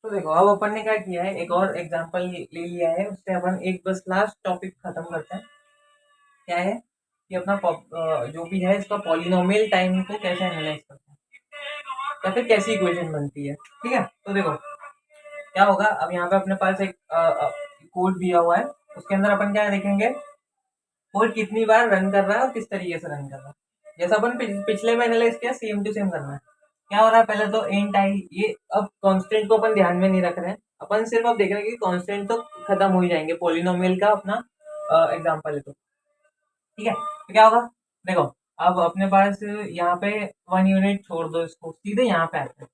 तो देखो अब अपन ने क्या किया है, एक और एग्जांपल ले लिया है, उससे अपन एक बस लास्ट टॉपिक खत्म करते हैं। क्या है कि अपना जो भी है इसका पॉलिनोमियल टाइम को कैसे एनालाइज करते हैं या फिर कैसी इक्वेशन बनती है। ठीक है, तो देखो क्या होगा। अब यहाँ पे अपने पास एक कोड दिया हुआ है, उसके अंदर अपन क्या देखेंगे, कोड कितनी बार रन कर रहा है और किस तरीके से रन कर रहा है। जैसा अपन पिछले में एनालाइज किया, सेम टू सेम करना है। क्या हो रहा है, पहले तो इंट आई, ये अब कांस्टेंट को अपन ध्यान में नहीं रख रहे हैं, अपन सिर्फ अब देख रहे हैं कि कांस्टेंट तो खत्म हो ही जाएंगे, पॉलिनोमियल का अपना एग्जांपल है। तो ठीक है, तो क्या होगा, देखो अब अपने पास यहाँ पे 1 यूनिट छोड़ दो, इसको सीधे यहाँ पे आते हैं।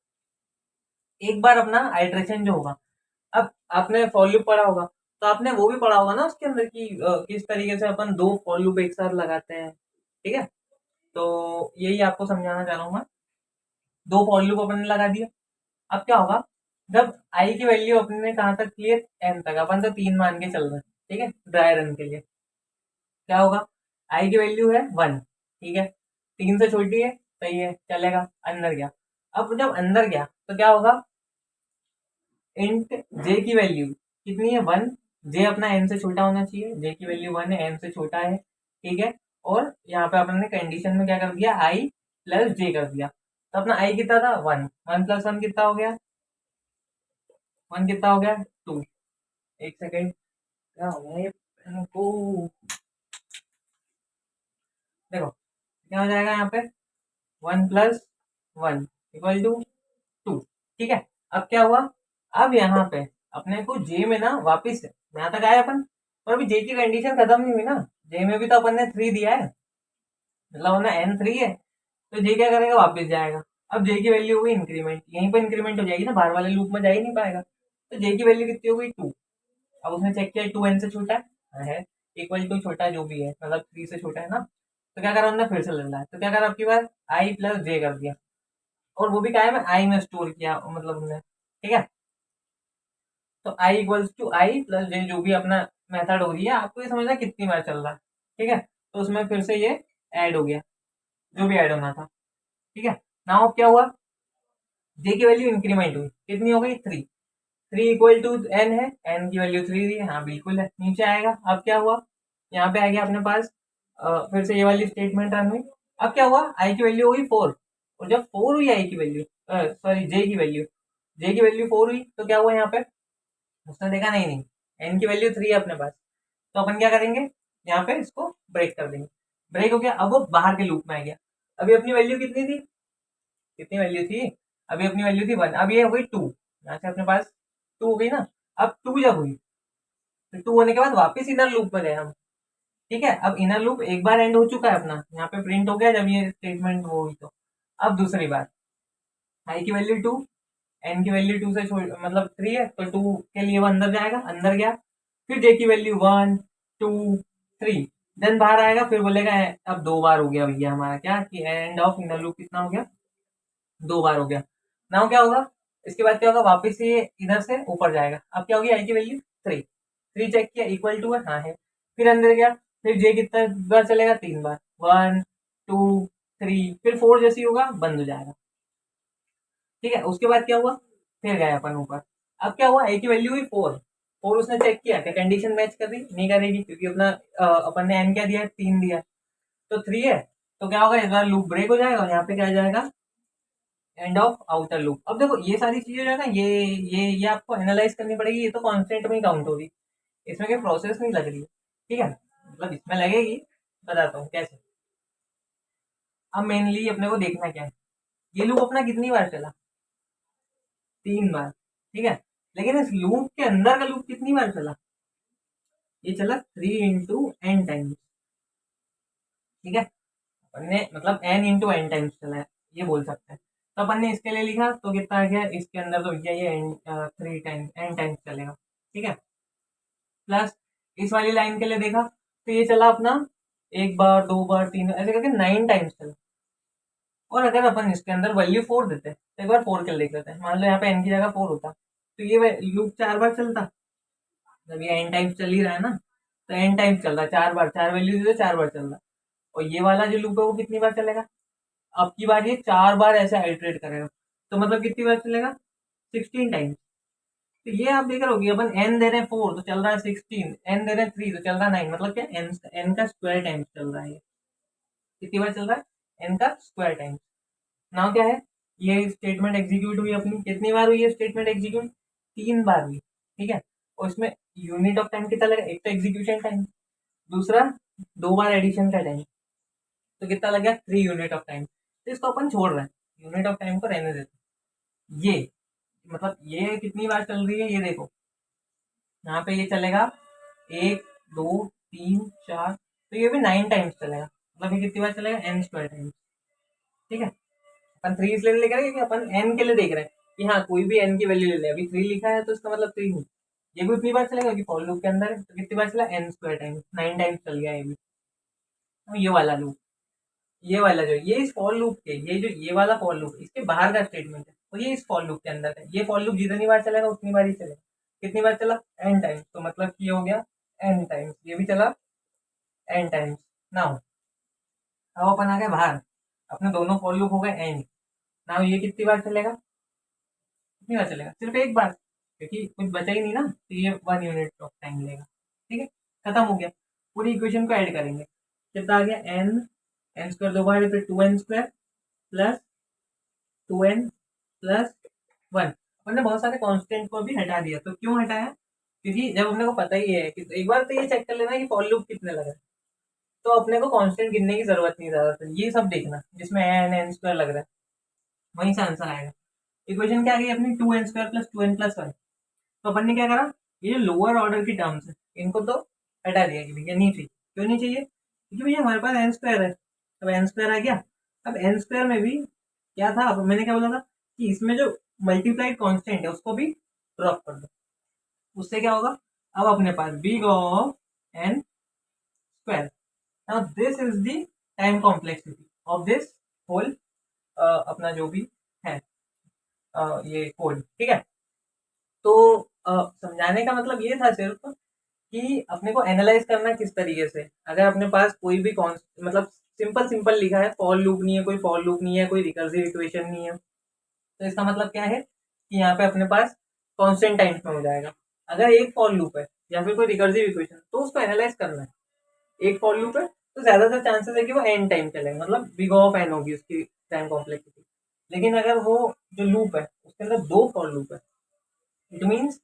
एक बार अपना आइट्रेशन जो होगा, अब आपने फॉर लूप पढ़ा होगा, तो आपने वो भी पढ़ा होगा ना उसके अंदर की किस तरीके से अपन दो फॉर लूप एक साथ लगाते हैं। ठीक है, तो यही आपको समझाना चाह रहा हूँ मैं। दो फॉर लूप अपन ने लगा दिया। अब क्या होगा, जब आई की वैल्यू अपने ने कहाँ तक ली है, एन तक, अपन तो 3 मान के चल रहे हैं। ठीक है, ड्राई रन के लिए क्या होगा, आई की वैल्यू है 1। ठीक है, 3 से छोटी है, सही है, चलेगा। अंदर गया, अब जब अंदर गया तो क्या होगा, इंट जे की वैल्यू कितनी है, 1। जे अपना एन से छोटा होना चाहिए, जे की वैल्यू 1 है, एन से छोटा है। ठीक है, और यहाँ पे अपन ने कंडीशन में क्या कर दिया, आई प्लस जे कर दिया। तो अपना आई कितना था, 1। 1 प्लस 1 कितना हो गया, 1 कितना हो गया, 2। एक सेकेंड, क्या हो गया ये पेन को, देखो क्या हो जाएगा यहाँ पे, 1 प्लस 1 इक्वल टू 2। ठीक है, अब क्या हुआ, अब यहाँ पे अपने को जे में ना वापिस यहाँ तक आए अपन, पर अभी जे की कंडीशन खत्म नहीं हुई ना। जे में भी तो अपन ने 3 दिया है, मतलब ना एन 3 है, तो जे क्या करेगा, वापस जाएगा। अब जे की वैल्यू हुई इंक्रीमेंट, यहीं पर इंक्रीमेंट हो जाएगी ना, बाहर वाले लूप में जा ही नहीं पाएगा। तो जे की वैल्यू कितनी हो गई, 2। अब उसने चेक किया 2 एन से छोटा है, इक्वल टू छोटा जो भी है, मतलब 3 से छोटा है ना। तो क्या करा हमने, फिर से ले लिया, तो क्या करा आपकी बार, आई प्लस जे कर दिया, और वो भी क्या है, मैं आई में स्टोर किया, मतलब हमने। ठीक है, तो I equals to I plus जे, जो भी अपना मेथड हो रही है, आपको ये समझना कितनी बार चल रहा है। ठीक है, तो उसमें फिर से ये ऐड हो गया, जो भी ऐड होना था। ठीक है, नाउ क्या हुआ, जे की वैल्यू इंक्रीमेंट हुई, कितनी हो गई, 3। 3 इक्वल टू एन है, एन की वैल्यू 3 दी है, हाँ बिल्कुल है, नीचे आएगा। अब क्या हुआ, यहाँ पे आ गया अपने पास, फिर से ये वाली स्टेटमेंट रन हुई। अब क्या हुआ, आई की वैल्यू हुई 4, और जब 4 हुई आई की वैल्यू, सॉरी जे की वैल्यू, जे की वैल्यू 4 हुई, तो क्या हुआ यहाँ पे, उसने देखा नहीं नहीं, एन की वैल्यू 3 है अपने पास, तो अपन क्या करेंगे, यहाँ पे इसको ब्रेक कर देंगे। ब्रेक हो गया, अब वो बाहर के लूप में आ गया। अभी अपनी वैल्यू कितनी थी, कितनी वैल्यू थी, अभी अपनी वैल्यू थी 1, अब ये हो गई 2, यहाँ से अपने पास 2 हो गई ना। अब 2 जब हुई, तो 2 होने के बाद वापस इनर लूप में गए हम। ठीक है, अब इनर लूप एक बार एंड हो चुका है अपना, यहाँ पे प्रिंट हो गया जब ये स्टेटमेंट वो हुई। तो अब दूसरी बार, आई की वैल्यू 2, एन की वैल्यू 2 से मतलब 3 है, तो 2 के लिए वो अंदर जाएगा, अंदर गया। फिर जे की वैल्यू 1 2 3, देन बाहर आएगा, फिर बोलेगा अब 2 बार हो गया भैया हमारा, क्या कि एंड ऑफ इनर लूप कितना हो गया, 2 बार हो गया। नाउ क्या होगा, इसके बाद क्या होगा, वापस से ये इधर से ऊपर जाएगा। अब क्या होगी, आई की वैल्यू 3, 3 चेक किया, इक्वल टू है, हाँ है। फिर अंदर गया, फिर जे कितना बार चलेगा, 3 बार, 1 2 3, फिर 4 जैसी होगा, बंद हो जाएगा। ठीक है, उसके बाद क्या हुआ, फिर गए अपन ऊपर। अब क्या हुआ, ए की वैल्यू हुई 4, 4 उसने चेक किया कि कंडीशन मैच कर रही, नहीं करेगी, क्योंकि अपना अपन ने एन क्या दिया, 3 दिया, तो 3 है। तो क्या होगा, इस बार लूप ब्रेक हो जाएगा, और यहाँ पे क्या आ जाएगा, एंड ऑफ आउटर लूप। अब देखो ये सारी चीजें जो है ना, ये आपको एनालाइज करनी पड़ेगी, ये तो कॉन्स्टेंट में काउंट होगी, इसमें कोई प्रोसेस नहीं लग रही है। ठीक है, मतलब इसमें लगेगी, बताता हूँ कैसे। अब मेनली अपने को देखना क्या है, ये लूप अपना कितनी बार चला, 3 बार। ठीक है, लेकिन इस लूप के अंदर का लूप कितनी बार चला, ये चला 3 × n टाइम्स। ठीक है, अपन ने मतलब n × n टाइम्स चला है, ये बोल सकते हैं। तो अपन ने इसके लिए लिखा, तो कितना आ गया, इसके अंदर तो भैया ये 3 टाइम्स n टाइम्स चलेगा। ठीक है, प्लस इस वाली लाइन के लिए देखा, तो ये चला अपना 1 बार 2 बार 3 ऐसे करके 9 टाइम्स चला। और अगर अपन इसके अंदर वैल्यू 4 देते तो एक बार 4 के देख लेते हैं, मान लो यहाँ पे n की जगह 4 होता, तो ये लूप 4 बार चलता। जब ये n टाइम्स चल ही रहा है ना, तो n टाइम्स चल रहा है, 4 बार, 4 वैल्यू दे 4 बार चल रहा है। और ये वाला जो लूप है वो कितनी बार चलेगा, अब की बार ये 4 बार ऐसे आइटरेट करेगा, तो मतलब कितनी बार चलेगा, 16 टाइम्स। तो ये आप देख रहे हो कि अपन n दे रहे हैं 4 तो चल रहा है 16, n दे रहे हैं 3 तो चल रहा है 9, मतलब क्या n का स्क्वायर टाइम्स चल रहा है। कितनी बार चल रहा है? n का स्क्वायर टाइम्स। नाउ क्या है, ये स्टेटमेंट एग्जीक्यूट हुई अपनी, कितनी बार हुई है स्टेटमेंट एग्जीक्यूट? 3 बार हुई, ठीक है। और इसमें यूनिट ऑफ टाइम कितना लगा? एक तो एग्जीक्यूशन टाइम, दूसरा 2 बार एडिशन का टाइम, तो कितना लग गया? 3 यूनिट ऑफ टाइम। तो इसको अपन छोड़ रहे हैं, यूनिट ऑफ टाइम को रहने देते हैं। ये मतलब ये कितनी बार चल रही है ये देखो, यहाँ पे ये चलेगा 1 2 3 4, तो ये भी 9 टाइम्स चलेगा, मतलब ये कितनी बार चलेगा? n स्क्वायर टाइम्स, ठीक है। अपन 3 इसलिए लिख रहे हैं कि अपन n के लिए देख रहे हैं कि हाँ कोई भी n की वैल्यू ले ले, अभी 3 लिखा है तो इसका मतलब 3 नहीं। ये भी उतनी बार चलेगा कि फॉर लूप के अंदर है, तो कितनी बार चला? n स्क्वायर टाइम्स, 9 टाइम्स चल गया ये भी। तो ये वाला लूप, ये वाला जो ये इस फॉर लूप के, ये जो ये वाला फॉर लूप इसके बाहर का स्टेटमेंट है, और ये इस फॉर लूप के अंदर है। ये फॉर लूप जितनी बार चलेगा उतनी बार ही चलेगा। कितनी बार चला? n टाइम्स, तो मतलब कि ये हो गया n टाइम्स, ये भी चला n टाइम्स। नाउ अब अपन आ गए बाहर, अपने दोनों फॉर लूप हो गए n। नाउ ये कितनी बार चलेगा? कितनी बार चलेगा? सिर्फ एक बार, क्योंकि कुछ बचा ही नहीं ना, तो ये 1 यूनिट ऑफ टाइम लेगा, ठीक है। खत्म हो गया। पूरी इक्वेशन को ऐड करेंगे, कितना आ गया? n स्क्वायर 2 बार, फिर 2n square plus 2n plus 1। अपन ने बहुत सारे कांस्टेंट को भी हटा दिया, तो क्यों हटाया? क्योंकि जब अपने को पता ही है कि एक बार तो ये चेक कर लेना कि फॉर लूप कितने लग रहे हैं, तो अपने को कांस्टेंट गिनने की जरूरत नहीं ज्यादातर, ये सब देखना जिसमें n स्क्वायर लग रहा है वहीं से आंसर आएगा। इक्वेशन क्या आ गई अपनी? 2n square plus 2n plus 1। तो अपन ने क्या करा, ये जो लोअर ऑर्डर की टर्म्स है इनको तो हटा दिया कि भैया नहीं चाहिए। क्यों नहीं चाहिए? क्योंकि भैया हमारे पास एन स्क्वायर है, अब एन स्क्वायर आ गया। अब एन स्क्वायर में भी क्या था, अब मैंने क्या बोला था कि इसमें जो मल्टीप्लाइड कांस्टेंट है उसको भी ड्रॉप कर दो, उससे क्या होगा? अब अपने पास big of n square. Now this is the time complexity of this whole अपना जो भी है ये कोड, ठीक है। तो समझाने का मतलब ये था सिर्फ कि अपने को एनालाइज करना किस तरीके से, अगर अपने पास कोई भी कौन मतलब सिंपल सिंपल लिखा है, फॉर लूप नहीं है, कोई फॉर लूप नहीं है, कोई रिकर्सिव इक्वेशन नहीं है, तो इसका मतलब क्या है कि यहाँ पे अपने पास कांस्टेंट टाइम्स में हो जाएगा। अगर एक फॉर लूप है या फिर कोई रिकर्सिव इक्वेशन, तो उसको एनालाइज करना है। एक फॉर लूप है तो ज्यादातर चांसेस है कि वो एन टाइम चलेगा, मतलब बिग ऑफ एन होगी उसकी टाइम कॉम्प्लेक्सिटी। लेकिन अगर वो जो लूप है उसके अंदर 2 फॉर लूप है, इट मीन्स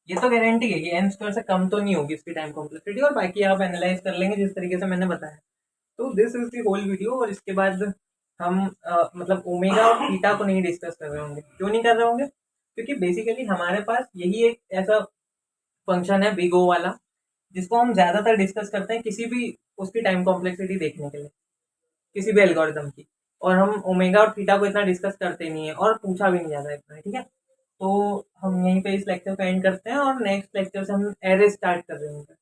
ये तो गारंटी है कि एन स्क्वायर से कम तो नहीं होगी इसकी टाइम कॉम्प्लेक्सिटी, और बाकी आप एनालाइज कर लेंगे जिस तरीके से मैंने बताया। तो this is the whole video, और इसके बाद हम मतलब ओमेगा और थीटा को नहीं डिस्कस कर रहे होंगे। क्यों नहीं कर रहे होंगे? क्योंकि बेसिकली हमारे पास यही एक ऐसा फंक्शन है बिग ओ वाला, जिसको हम ज्यादातर डिस्कस करते हैं किसी भी उसकी टाइम कॉम्प्लेक्सिटी देखने के लिए, किसी भी एल्गोरिथम की। और हम ओमेगा और थीटा को इतना डिस्कस करते नहीं है, और पूछा भी नहीं जाता इतना, ठीक है। तो हम यहीं पे इस लेक्चर को एंड करते हैं, और नेक्स्ट लेक्चर से हम एरे स्टार्ट कर रहे होंगे।